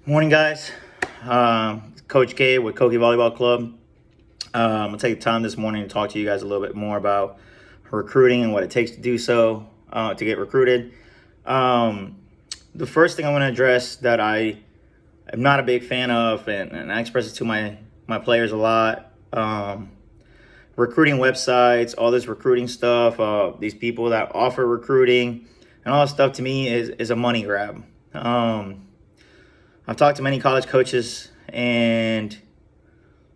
Morning, guys. Coach K with Koki Volleyball Club. I'm gonna take time this morning to talk to you guys a little bit more about recruiting and what it takes to do so, to get recruited. Um, the first thing I want to address that I am not a big fan of, and I express it to my players a lot. Recruiting websites, all this recruiting stuff, these people that offer recruiting, and all this stuff to me is a money grab. I've talked to many college coaches, and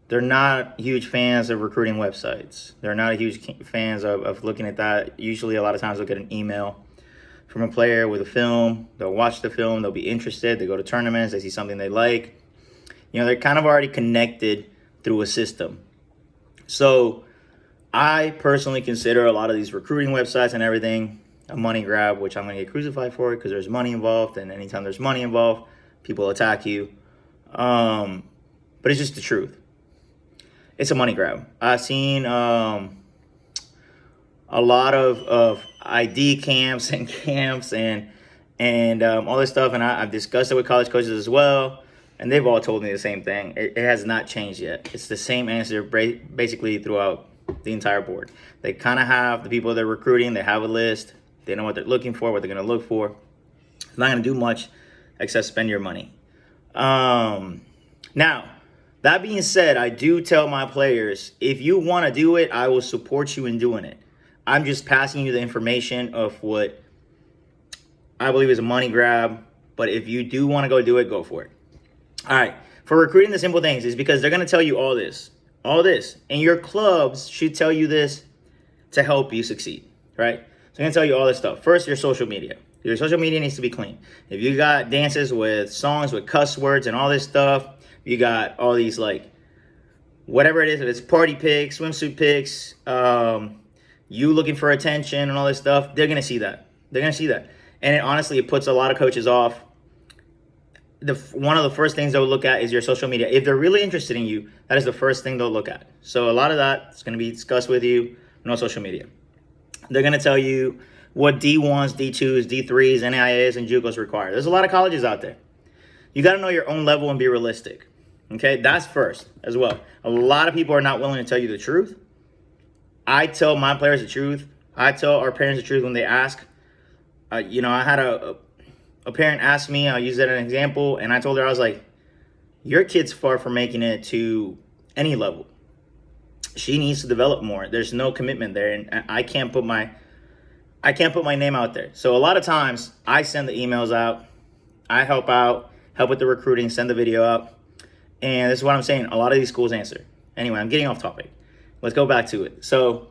they're not huge fans of recruiting websites. They're not huge fans of looking at that. Usually, a lot of times, they'll get an email from a player with a film. They'll watch the film. They'll be interested. They go to tournaments. They see something they like. They're kind of already connected through a system. So I personally consider a lot of these recruiting websites and everything a money grab, which I'm going to get crucified for it because there's money involved. And anytime there's money involved, people attack you. But it's just the truth. It's a money grab. I've seen a lot of ID camps and camps and all this stuff, and I've discussed it with college coaches as well, and they've all told me the same thing. It has not changed yet. It's the same answer basically throughout the entire board. They kind of have the people they're recruiting. They have a list. They know what they're looking for, what they're going to look for. It's not going to do much except spend your money. Now, that being said, I do tell my players, if you want to do it, I will support you in doing it. I'm just passing you the information of what I believe is a money grab. But if you do want to go do it, go for it. All right. For recruiting, the simple things is because they're going to tell you all this. And your clubs should tell you this to help you succeed, right? So I'm going to tell you all this stuff. First, your social media. Your social media needs to be clean. If you got dances with songs with cuss words and all this stuff, you got all these whatever it is, if it's party pics, swimsuit pics, you looking for attention and all this stuff, they're going to see that. And honestly, it puts a lot of coaches off. One of the first things they'll look at is your social media. If they're really interested in you, that is the first thing they'll look at. So a lot of that is going to be discussed with you on social media. They're going to tell you what D1s, D2s, D3s, NAIAs, and JUCOs require. There's a lot of colleges out there. You got to know your own level and be realistic. Okay, that's first as well. A lot of people are not willing to tell you the truth. I tell my players the truth. I tell our parents the truth when they ask. I had a parent ask me, I'll use that as an example, and I told her, I was like, your kid's far from making it to any level. She needs to develop more. There's no commitment there, and I can't put my name out there. So a lot of times I send the emails out. I help with the recruiting, send the video out. And this is what I'm saying. A lot of these schools answer. Anyway, I'm getting off topic. Let's go back to it. So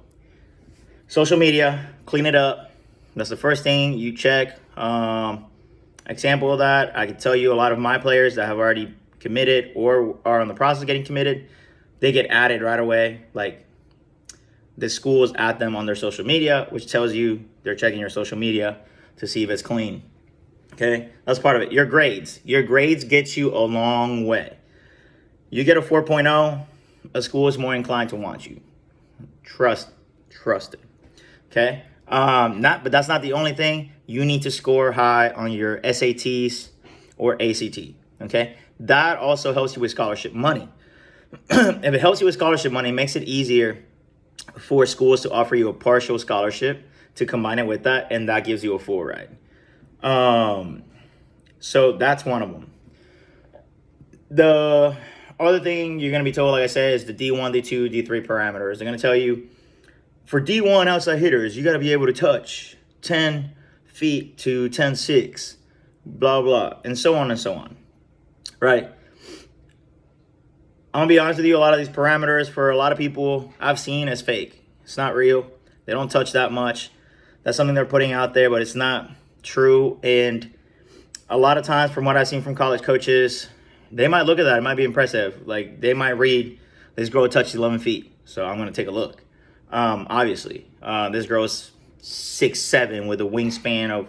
social media, clean it up. That's the first thing you check. Example of that, I can tell you a lot of my players that have already committed or are in the process of getting committed, they get added right away. Like the schools add them on their social media, which tells you they're checking your social media to see if it's clean. Okay, that's part of it. Your grades get you a long way. You get a 4.0, a school is more inclined to want you. Trust it. Okay, but that's not the only thing. You need to score high on your SATs or ACT. Okay, that also helps you with scholarship money. If it helps you with scholarship money, it makes it easier for schools to offer you a partial scholarship to combine it with that, and that gives you a full ride. So that's one of them. The other thing you're going to be told, like I said, is the D1, D2, D3 parameters. They're going to tell you for D1 outside hitters, you got to be able to touch 10 feet to 10.6, blah, blah, and so on and so on. Right? I'm going to be honest with you, a lot of these parameters for a lot of people I've seen as fake. It's not real. They don't touch that much. That's something they're putting out there, but it's not true. And a lot of times from what I've seen from college coaches, they might look at that. It might be impressive. Like they might read, this girl touched 11 feet. So I'm going to take a look. Obviously, this girl's 6'7" with a wingspan of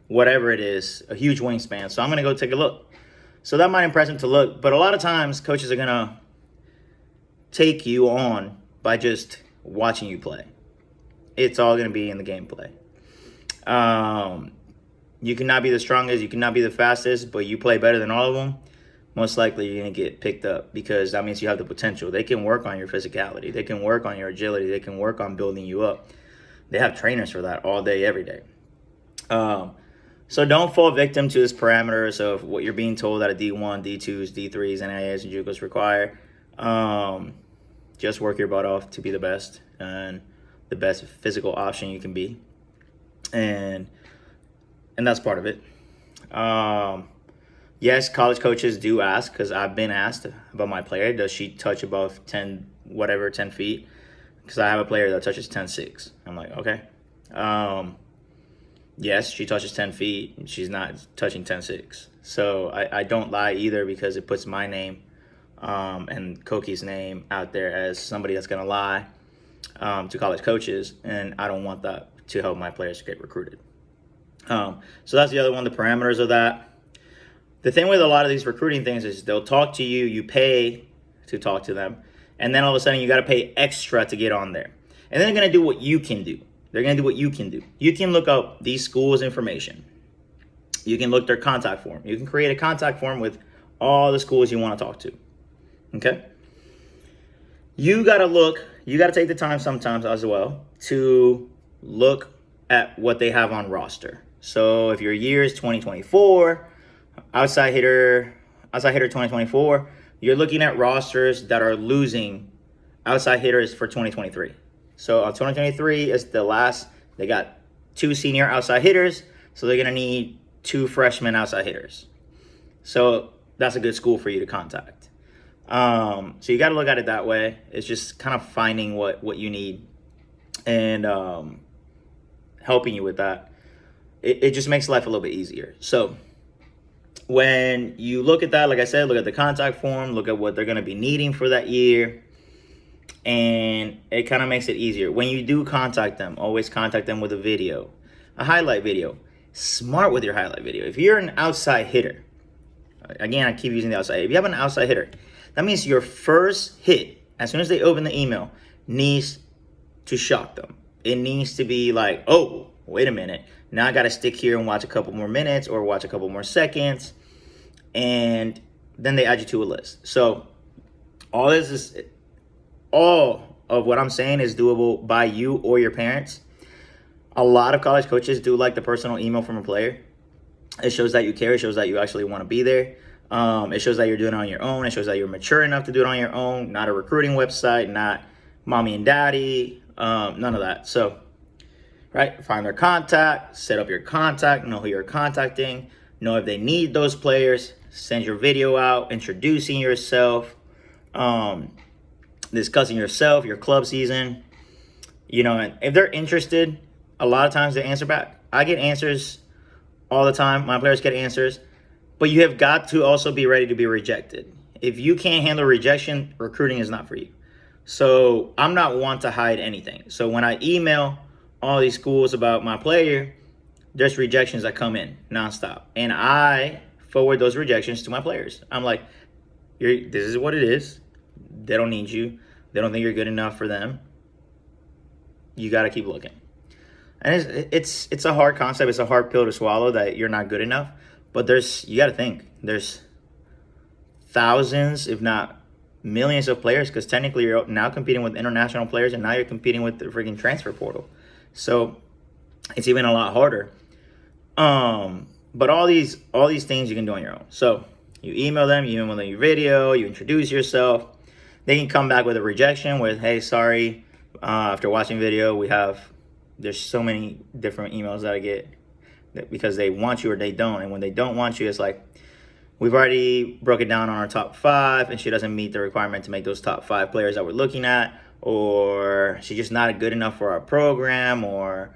whatever it is, a huge wingspan. So I'm going to go take a look. So that might impress them to look. But a lot of times coaches are going to take you on by just watching you play. It's all going to be in the gameplay. You cannot be the strongest, you cannot be the fastest, but you play better than all of them. most likely you're going to get picked up, because that means you have the potential. They can work on your physicality. They can work on your agility. They can work on building you up. They have trainers for that all day, every day. So don't fall victim to this parameters of what you're being told that a D1, D2s, D3s, NAIAs, and JUCOs require. Just work your butt off to be the best and the best physical option you can be. And that's part of it. Yes, college coaches do ask, because I've been asked about my player. Does she touch above 10 feet? Because I have a player that touches 10.6. I'm like, okay. Yes, she touches 10 feet. She's not touching 10.6. So I don't lie either, because it puts my name and Koki's name out there as somebody that's going to lie to college coaches. And I don't want that to help my players get recruited. So that's the other one, the parameters of that. The thing with a lot of these recruiting things is they'll talk to you, you pay to talk to them, and then all of a sudden you got to pay extra to get on there. And then they're going to do what you can do. They're going to do what you can do. You can look up these schools' information. You can look their contact form. You can create a contact form with all the schools you want to talk to. Okay? You got to take the time sometimes as well to look at what they have on roster. So if your year is 2024, outside hitter 2024, you're looking at rosters that are losing outside hitters for 2023. So 2023 is the last. They got 2 senior outside hitters, so they're going to need 2 freshman outside hitters. So that's a good school for you to contact. So you got to look at it that way. It's just kind of finding what you need and helping you with that. It just makes life a little bit easier. So when you look at that, like I said, look at the contact form, look at what they're going to be needing for that year, and it kind of makes it easier. When you do contact them, always contact them with a video, a highlight video. Smart with your highlight video. If you're an outside hitter, again, I keep using the outside. If you have an outside hitter, that means your first hit, as soon as they open the email, needs to shock them. It needs to be like, oh, wait a minute. Now I got to stick here and watch a couple more minutes or watch a couple more seconds. And then they add you to a list. So all of what I'm saying is doable by you or your parents. A lot of college coaches do like the personal email from a player. It shows that you care. It shows that you actually want to be there. It shows that you're doing it on your own. It shows that you're mature enough to do it on your own. Not a recruiting website, not mommy and daddy, none of that. So, right, find their contact, set up your contact, know who you're contacting, know if they need those players, send your video out, introducing yourself, discussing yourself, your club season. And if they're interested, a lot of times they answer back. I get answers all the time. My players get answers. But you have got to also be ready to be rejected. If you can't handle rejection, recruiting is not for you. So I'm not one to hide anything. So when I email all these schools about my player, there's rejections that come in nonstop. And I forward those rejections to my players. I'm like, this is what it is. They don't need you. They don't think you're good enough for them. You got to keep looking. And it's a hard concept. It's a hard pill to swallow that you're not good enough. But you got to think, there's thousands, if not millions of players, because technically you're now competing with international players, and now you're competing with the freaking transfer portal. So it's even a lot harder. But all these things you can do on your own. So you email them your video, you introduce yourself. They can come back with a rejection with, hey, sorry, after watching video, there's so many different emails that I get because they want you or they don't. And when they don't want you, it's like, we've already broken down on our top 5, and she doesn't meet the requirement to make those top 5 players that we're looking at, or she's just not good enough for our program, or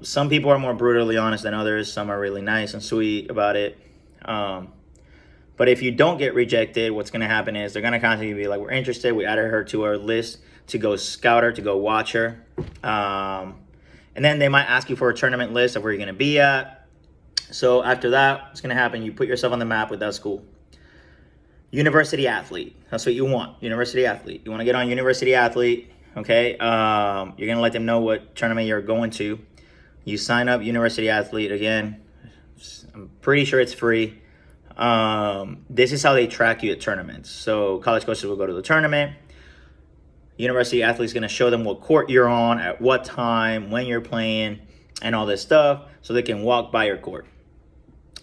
some people are more brutally honest than others. Some are really nice and sweet about it. But if you don't get rejected, what's going to happen is they're going to contact you and be like, we're interested. We added her to our list to go scout her, to go watch her. And then they might ask you for a tournament list of where you're going to be at. So after that, what's going to happen? You put yourself on the map with that school. University athlete. That's what you want. University athlete. You want to get on University athlete. Okay. You're going to let them know what tournament you're going to. You sign up University athlete. Again, I'm pretty sure it's free. This is how they track you at tournaments. So college coaches will go to the tournament. University athlete's going to show them what court you're on, at what time, when you're playing, and all this stuff, so they can walk by your court.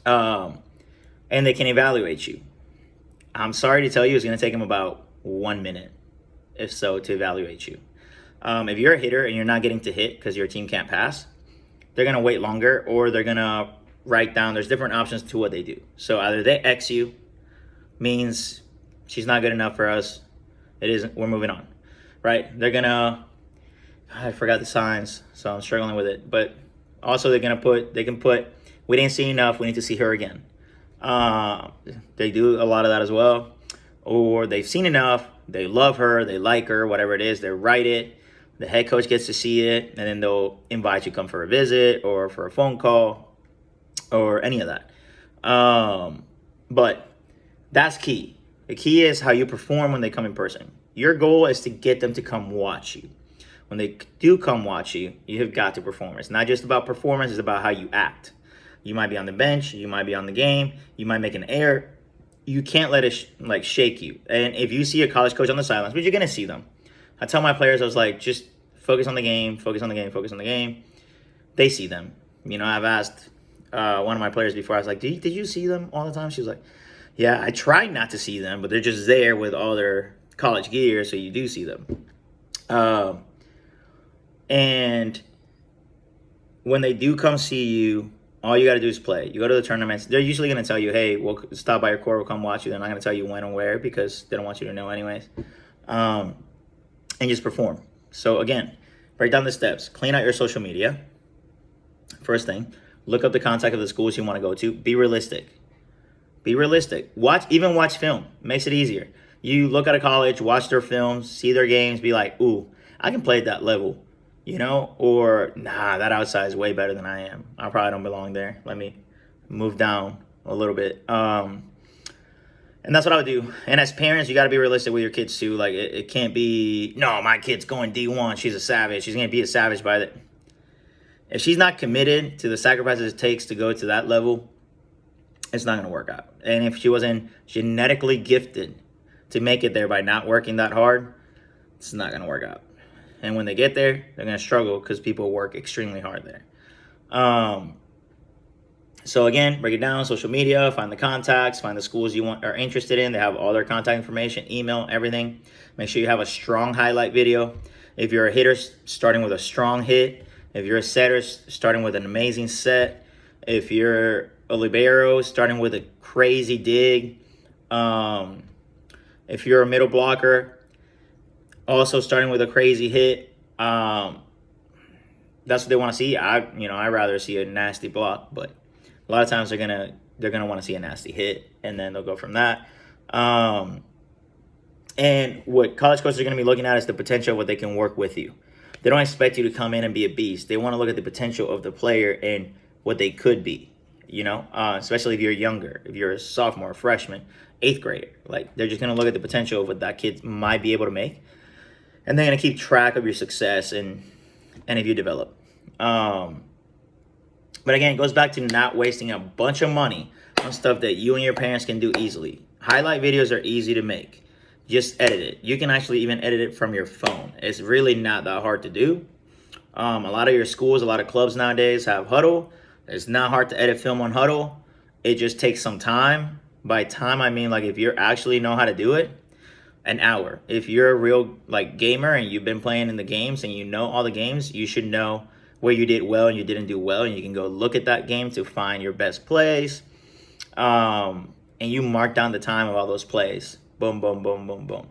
And they can evaluate you. I'm sorry to tell you, it's going to take them about 1 minute, if so, to evaluate you. If you're a hitter and you're not getting to hit because your team can't pass, they're going to wait longer, or they're going to write down, there's different options to what they do. So either they X you, means she's not good enough for us, it isn't, we're moving on, right? They're going to, I forgot the signs, so I'm struggling with it, but also they can put, we didn't see enough, we need to see her again. They do a lot of that as well. Or they've seen enough, they love her, they like her, whatever it is, they write it, the head coach gets to see it, and then they'll invite you to come for a visit or for a phone call or any of that. But that's key. The key is how you perform when they come in person. Your goal is to get them to come watch you. When they do come watch you, you have got to perform. It's not just about performance, it's about how you act. You might be on the bench, you might be on the game, you might make an error. You can't let it shake you. And if you see a college coach on the sidelines, which you're going to see them, I tell my players, I was like, just focus on the game, focus on the game, focus on the game. They see them. You know, I've asked one of my players before, I was like, did you see them all the time? She was like, yeah, I tried not to see them, but they're just there with all their college gear, so you do see them. And when they do come see you, all you got to do is play. You go to the tournaments. They're usually going to tell you, hey, we'll stop by your court. We'll come watch you. They're not going to tell you when and where because they don't want you to know anyways. And just perform. So, again, break down the steps. Clean out your social media. First thing. Look up the contact of the schools you want to go to. Be realistic. Be realistic. Even watch film. Makes it easier. You look at a college, watch their films, see their games, be like, ooh, I can play at that level. You know, or nah, that outside is way better than I am. I probably don't belong there. Let me move down a little bit. And that's what I would do. And as parents, you got to be realistic with your kids too. Like it can't be, no, my kid's going D1. She's a savage. She's going to be a savage by the. If she's not committed to the sacrifices it takes to go to that level, it's not going to work out. And if she wasn't genetically gifted to make it there by not working that hard, it's not going to work out. And when they get there, they're going to struggle because people work extremely hard there. So again, break it down, social media, find the contacts, find the schools you are interested in. They have all their contact information, email, everything. Make sure you have a strong highlight video. If you're a hitter, starting with a strong hit. If you're a setter, starting with an amazing set. If you're a libero, starting with a crazy dig. If you're a middle blocker, also starting with a crazy hit. That's what they want to see. I'd rather see a nasty block, but a lot of times they're gonna want to see a nasty hit, and then they'll go from that. And what college coaches are going to be looking at is the potential of what they can work with you. They don't expect you to come in and be a beast. They want to look at the potential of the player and what they could be. You know, especially if you're younger, if you're a sophomore, freshman, 8th grader, like they're just going to look at the potential of what that kid might be able to make. And they're going to keep track of your success and if you develop. But again, it goes back to not wasting a bunch of money on stuff that you and your parents can do easily. Highlight videos are easy to make. Just edit it. You can actually even edit it from your phone. It's really not that hard to do. A lot of your schools, a lot of clubs nowadays have Huddle. It's not hard to edit film on Huddle. It just takes some time. By time, I mean like if you actually know how to do it, an hour. If you're a real gamer and you've been playing in the games and you know all the games, you should know where you did well and you didn't do well, and you can go look at that game to find your best plays. And you mark down the time of all those plays. Boom, boom, boom, boom, boom.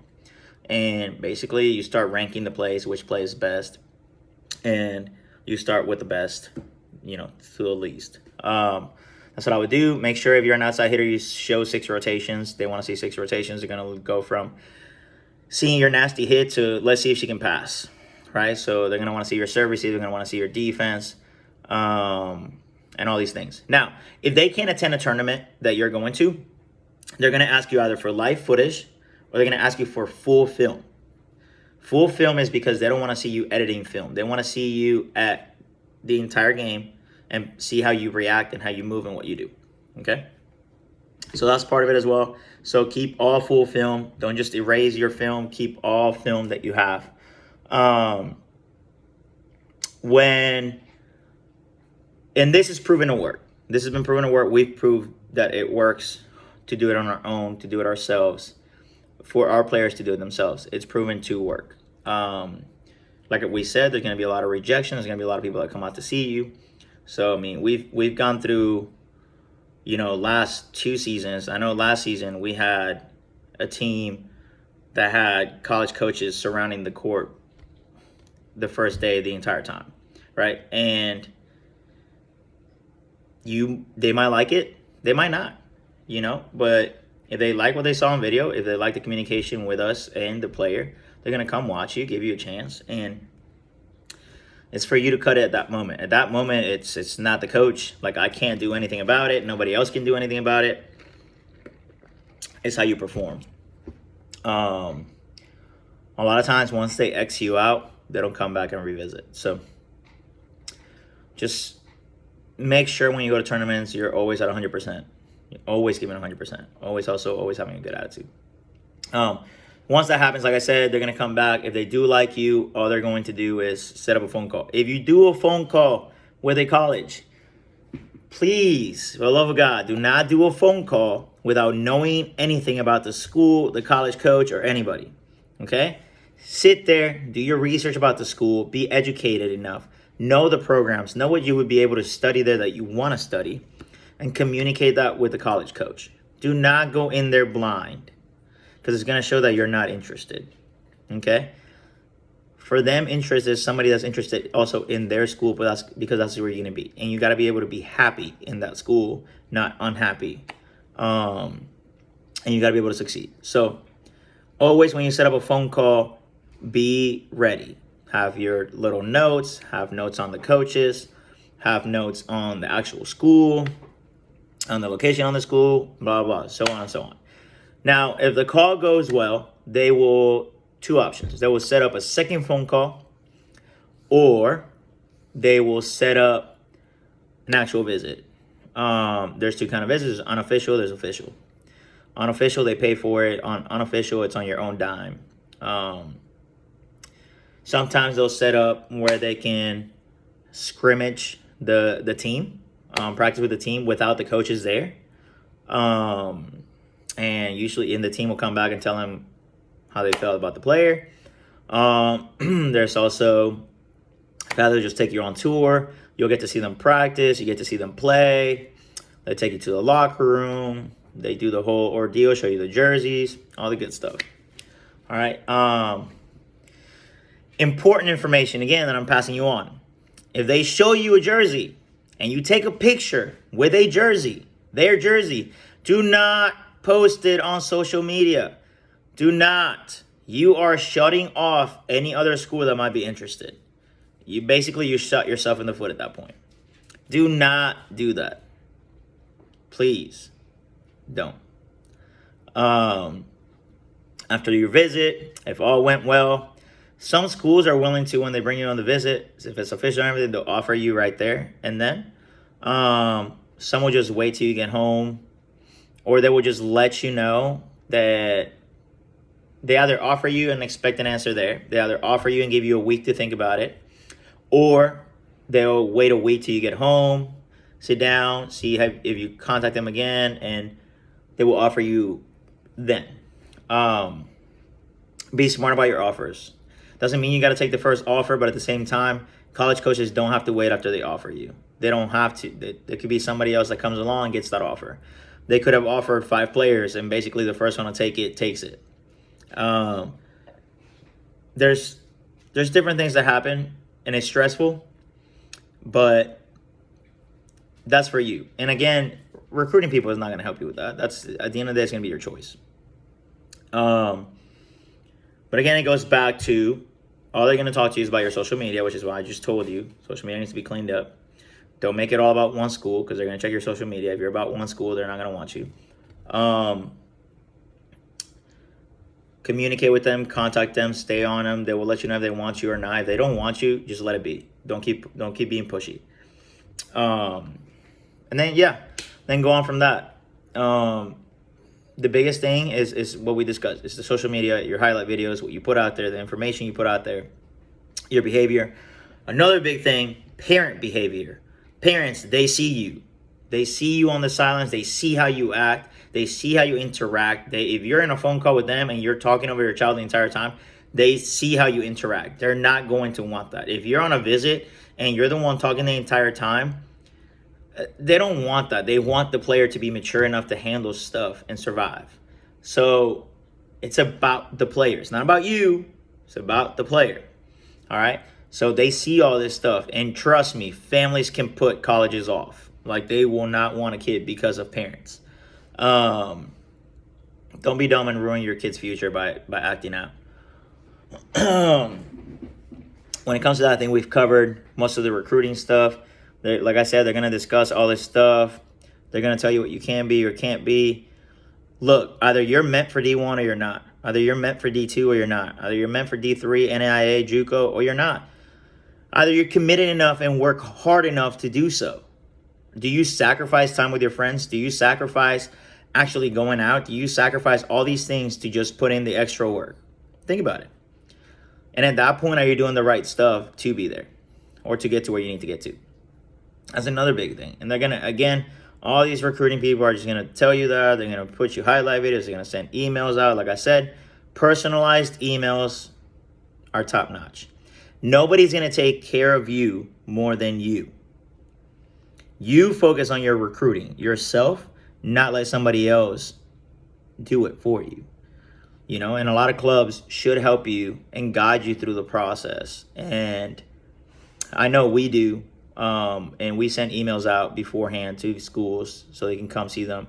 And basically you start ranking the plays, which play is best. And you start with the best, to the least. That's what I would do. Make sure if you're an outside hitter, you show 6 rotations. They want to see 6 rotations. They're going to go from seeing your nasty hit to let's see if she can pass, right? So they're going to want to see your serve receive. They're going to want to see your defense, and all these things. Now, if they can't attend a tournament that you're going to, they're going to ask you either for live footage or they're going to ask you for full film. Full film is because they don't want to see you editing film. They want to see you at the entire game and see how you react and how you move and what you do, okay? So that's part of it as well. So keep all full film. Don't just erase your film. Keep all film that you have. When and this is proven to work. This has been proven to work. We've proved that it works to do it on our own, to do it ourselves, for our players to do it themselves. It's proven to work. Like we said, there's going to be a lot of rejection. There's going to be a lot of people that come out to see you. So I mean, we've gone through, last 2 seasons. I know last season we had a team that had college coaches surrounding the court the first day the entire time, right? And they might like it, they might not, but if they like what they saw on video, if they like the communication with us and the player, they're going to come watch you, give you a chance. And it's for you to cut it at that moment. At that moment, it's not the coach. Like, I can't do anything about it. Nobody else can do anything about it. It's how you perform. A lot of times, once they X you out, they don't come back and revisit. So just make sure when you go to tournaments, you're always at 100%. You're always giving 100%. Always having a good attitude. Once that happens, like I said, they're going to come back. If they do like you, all they're going to do is set up a phone call. If you do a phone call with a college, please, for the love of God, do not do a phone call without knowing anything about the school, the college coach, or anybody. Okay? Sit there, do your research about the school, be educated enough, know the programs, know what you would be able to study there that you want to study, and communicate that with the college coach. Do not go in there blind, because it's going to show that you're not interested. Okay? For them, interest is somebody that's interested also in their school, but because that's where you're going to be. And you got to be able to be happy in that school, not unhappy. And you got to be able to succeed. So always when you set up a phone call, be ready. Have your little notes, have notes on the coaches, have notes on the actual school, on the location on the school, blah, blah, so on and so on. Now, if the call goes well, they will, 2 options. They will set up a second phone call, or they will set up an actual visit. There's 2 kind of visits. There's unofficial, there's official. Unofficial, they pay for it. On unofficial, it's on your own dime. Sometimes they'll set up where they can scrimmage the team, practice with the team without the coaches there. And usually the team will come back and tell them how they felt about the player. There's also, they'll just take you on tour. You'll get to see them practice. You get to see them play. They take you to the locker room. They do the whole ordeal, show you the jerseys, all the good stuff. All right. Important information, again, that I'm passing you on. If they show you a jersey and you take a picture with a jersey, their jersey, do not post it on social media. Do not. You are shutting off any other school that might be interested. You shut yourself in the foot at that point. Do not do that. Please don't. After your visit, if all went well, some schools are willing to, when they bring you on the visit, if it's official and everything, they'll offer you right there and then. Some will just wait till you get home, or they will just let you know that they either offer you and expect an answer there. They either offer you and give you a week to think about it, or they'll wait a week till you get home, sit down, see if you contact them again, and they will offer you then. Be smart about your offers. Doesn't mean you got to take the first offer, but at the same time, college coaches don't have to wait after they offer you. They don't have to. There could be somebody else that comes along and gets that offer. They could have offered 5 players, and basically the first one to take it takes it. There's different things that happen, and it's stressful, but that's for you. And again, recruiting people is not going to help you with that. That's, at the end of the day, it's going to be your choice. But again, it goes back to, all they're going to talk to you is about your social media, which is why I just told you social media needs to be cleaned up. Don't make it all about one school, because they're going to check your social media. If you're about one school, they're not going to want you. Communicate with them, contact them, stay on them. They will let you know if they want you or not. If they don't want you, just let it be. Don't keep being pushy. And then go on from that. The biggest thing is what we discussed. It's the social media, your highlight videos, what you put out there, the information you put out there, your behavior. Another big thing, parent behavior. Parents, they see you. They see you on the sidelines. They see how you act. They see how you interact. If you're in a phone call with them and you're talking over your child the entire time, they see how you interact. They're not going to want that. If you're on a visit and you're the one talking the entire time, they don't want that. They want the player to be mature enough to handle stuff and survive. So it's about the player. It's not about you. It's about the player. All right. So they see all this stuff. And trust me, families can put colleges off. Like, they will not want a kid because of parents. Don't be dumb and ruin your kid's future by acting out. When it comes to that, I think we've covered most of the recruiting stuff. Like I said, they're going to discuss all this stuff. They're going to tell you what you can be or can't be. Look, either you're meant for D1 or you're not. Either you're meant for D2 or you're not. Either you're meant for D3, NAIA, JUCO, or you're not. Either you're committed enough and work hard enough to do so. Do you sacrifice time with your friends? Do you sacrifice actually going out? Do you sacrifice all these things to just put in the extra work? Think about it. And at that point, are you doing the right stuff to be there or to get to where you need to get to? That's another big thing. And they're going to, again, all these recruiting people are just going to tell you that. They're going to put you highlight videos. They're going to send emails out. Like I said, personalized emails are top notch. Nobody's going to take care of you more than you. You focus on your recruiting yourself, not let somebody else do it for you. You know, and a lot of clubs should help you and guide you through the process. And I know we do. And we send emails out beforehand to schools so they can come see them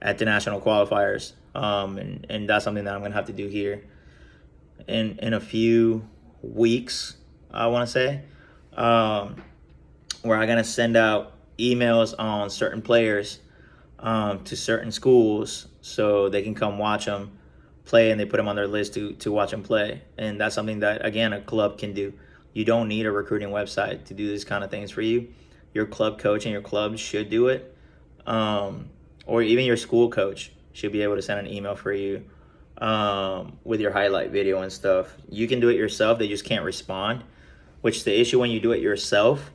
at the national qualifiers. And that's something that I'm going to have to do here in a few weeks, I want to say, where I'm going to send out emails on certain players to certain schools so they can come watch them play, and they put them on their list to watch them play. And that's something that, again, a club can do. You don't need a recruiting website to do these kind of things for you. Your club coach and your club should do it. Or even your school coach should be able to send an email for you with your highlight video and stuff. You can do it yourself. They just can't respond, which the issue when you do it yourself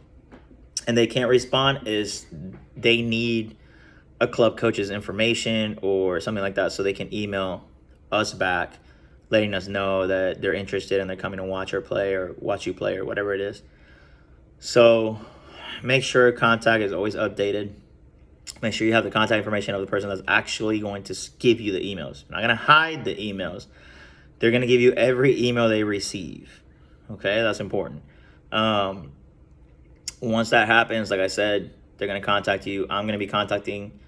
and they can't respond is they need a club coach's information or something like that so they can email us back letting us know that they're interested and they're coming to watch or play or watch you play or whatever it is. So make sure contact is always updated. Make sure you have the contact information of the person that's actually going to give you the emails. They're not going to hide the emails. They're going to give you every email they receive. Okay, that's important. Once that happens, like I said, they're going to contact you. I'm going to be contacting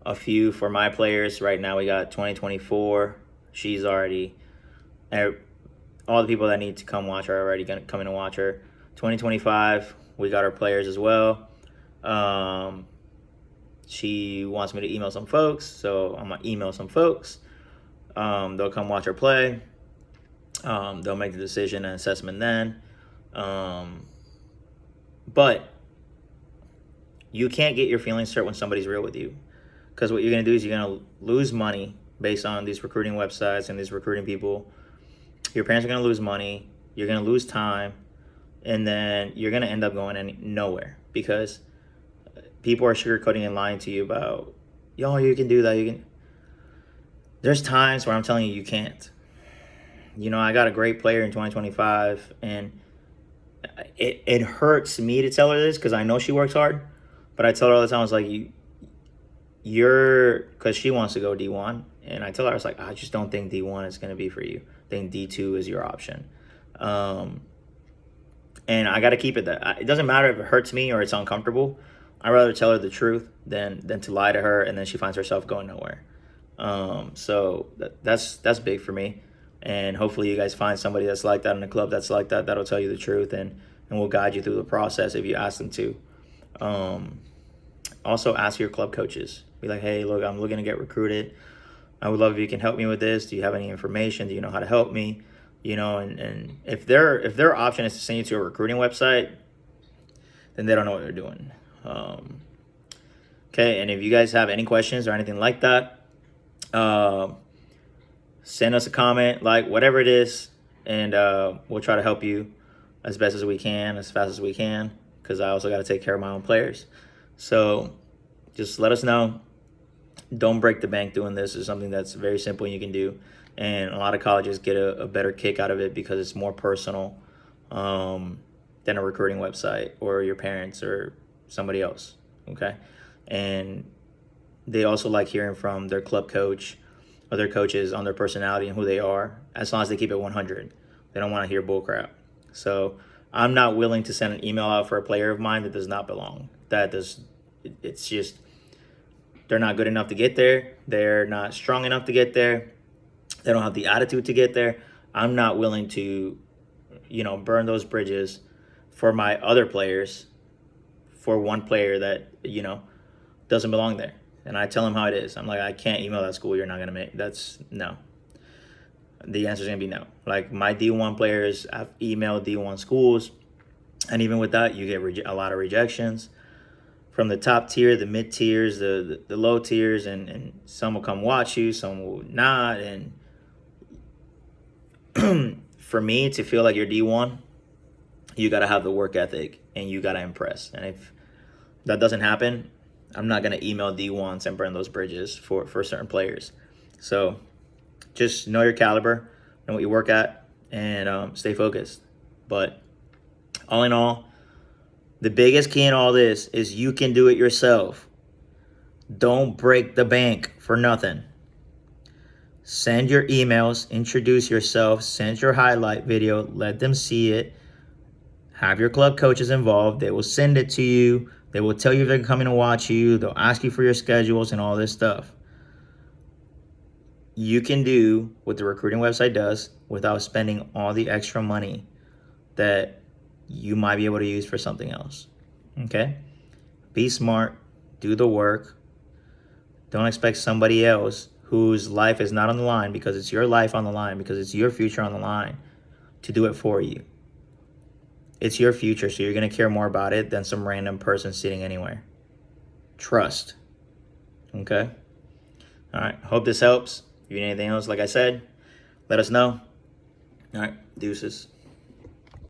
a few for my players. Right now we got 2024. She's already... all the people that need to come watch her are already going to come in and watch her. 2025, we got our players as well. She wants me to email some folks, so I'm going to email some folks. They'll come watch her play. They'll make the decision and assessment then. But you can't get your feelings hurt when somebody's real with you. Because what you're going to do is you're going to lose money based on these recruiting websites and these recruiting people. Your parents are going to lose money. You're going to lose time. And then you're going to end up going nowhere. Because people are sugarcoating and lying to you about, yo, you can do that. You can. There's times where I'm telling you can't. You know, I got a great player in 2025. And it hurts me to tell her this because I know she works hard. But I tell her all the time, I was like, you're, because she wants to go D1. And I tell her, I was like, I just don't think D1 is going to be for you. I think D2 is your option. And I got to keep it that. It doesn't matter if it hurts me or it's uncomfortable. I'd rather tell her the truth than to lie to her and then she finds herself going nowhere. So that's big for me. And hopefully you guys find somebody that's like that in the club that's like that, that'll tell you the truth and will guide you through the process if you ask them to. Also ask your club coaches. Be like, hey, look, I'm looking to get recruited. I would love if you can help me with this. Do you have any information? Do you know how to help me? You know, and if their option is to send you to a recruiting website, then they don't know what they're doing. Okay, and if you guys have any questions or anything like that, send us a comment, like whatever it is, and we'll try to help you as best as we can, as fast as we can, because I also got to take care of my own players. So just let us know. Don't break the bank doing this. Is something that's very simple and you can do, and a lot of colleges get a better kick out of it because it's more personal than a recruiting website or your parents or somebody else. Okay, and they also like hearing from their club coach or their coaches on their personality and who they are, as long as they keep it 100. They don't want to hear bullcrap. So I'm not willing to send an email out for a player of mine that does not belong. It's just, they're not good enough to get there. They're not strong enough to get there. They don't have the attitude to get there. I'm not willing to, burn those bridges for my other players for one player that, doesn't belong there. And I tell them how it is. I'm like, I can't email that school. You're not going to make, that's no. The answer is going to be no. Like my D1 players, I've emailed D1 schools. And even with that, you get a lot of rejections from the top tier, the mid tiers, the low tiers, and some will come watch you, some will not. And for me to feel like you're D1, you got to have the work ethic and you got to impress. And if that doesn't happen, I'm not going to email D1s and burn those bridges for certain players. So just know your caliber, know what you work at, and stay focused. But all in all, the biggest key in all this is you can do it yourself. Don't break the bank for nothing. Send your emails, introduce yourself, send your highlight video, let them see it. Have your club coaches involved. They will send it to you. They will tell you if they're coming to watch you. They'll ask you for your schedules and all this stuff. You can do what the recruiting website does without spending all the extra money that you might be able to use for something else. Okay? Be smart. Do the work. Don't expect somebody else whose life is not on the line, because it's your life on the line, because it's your future on the line, to do it for you. It's your future, so you're going to care more about it than some random person sitting anywhere. Trust. Okay? All right. Hope this helps. If you need anything else, like I said, let us know. All right. Deuces.